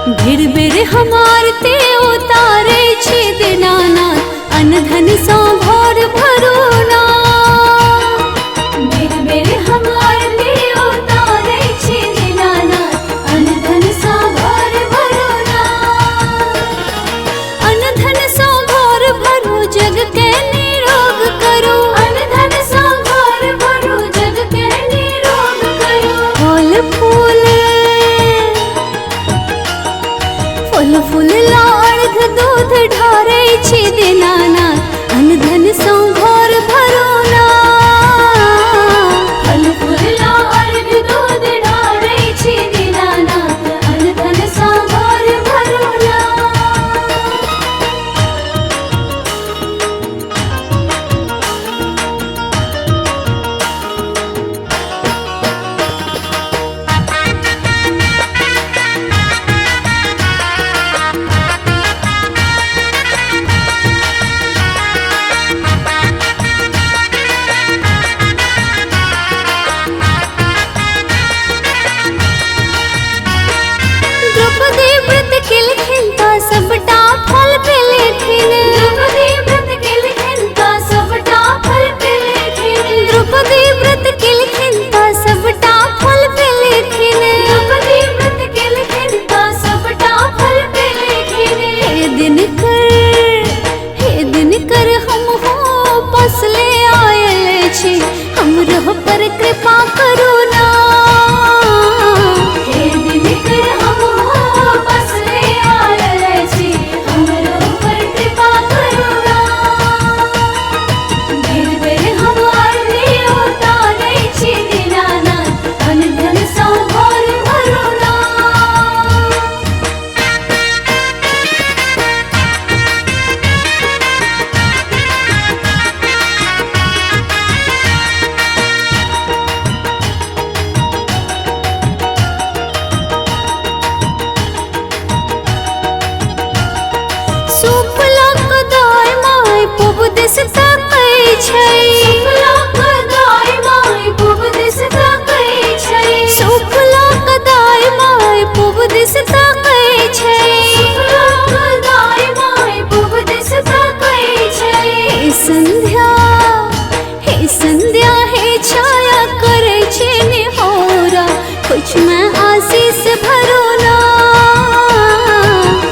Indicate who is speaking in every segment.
Speaker 1: भीड़ बेर हमार ते उतारे छी दीनानाथ अनधन सा घर भरो ना। भीड़ बेर हमार ते उतारे छी दीनानाथ अनधन सा घर भरो ना। अनधन सा घर भरो जग के निरोग करो। अनधन सा घर भरो जग के निरोग करो। फल फूल फल फूल लार्घ दूध ढारे छी दीनानाथ अनधन सो घर भरो ना। फल फूल लार्घ दूध ढारे छी दीनानाथ अनधन सो घर भरो ना। द्रौपदी व्रत केलखिन सबटा फल पेलखिन। द्रौपदी व्रत केलखिन सबटा फल पेलखिन। द्रौपदी व्रत केलखिन सबटा फल पेलखिन। द्रौपदी व्रत केलखिन सबटा फल पेलखिन। हे दिनकर हम हो पसले आयल छी हमरो पर कृपा करू ना। हे दिनकर हम हो पसले आयल छी हमरो पर कृपा करू ना। भीड़ बेर हमार ते उतारे छी दीनानाथ अनधन सा घर भरो ना। सुफला कदाय माय पुब दिस ताकै छै। सुफला कदाय माय पुब दिस ताकै छै। सुफला कदाय माय पुब दिस ताकै छै। सुफला कदाय माय पुब दिस ताकै छै। हे संध्या हे छाया करे छै निहोरा कुछ में आशीष भरो ना।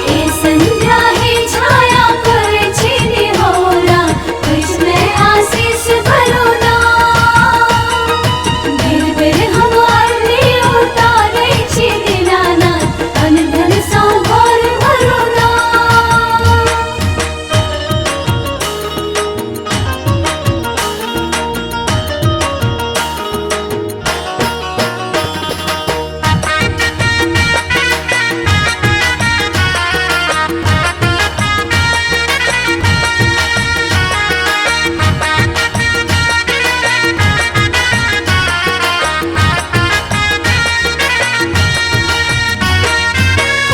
Speaker 1: हे संध्या हे छाया करे छै निहोरा कुछ में आशीष भरो ना। भीड़ बेर हमार ते उतारे छी दीनानाथ अनधन सा घर भरो ना।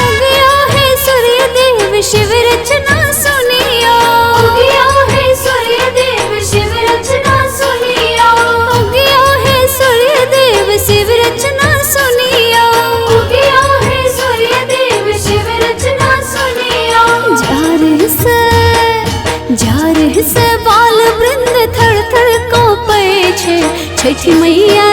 Speaker 1: उगया है सूर्य देव शिव रचना सुनियो। उगया है सूर्य देव शिव रचना सुनियो। उगया है सूर्य देव शिव रचना सुनियो। उगया है सूर्य देव शिव रचना सुनियो। जार से बाल वृंद थर थर कांपै छै छठी मैया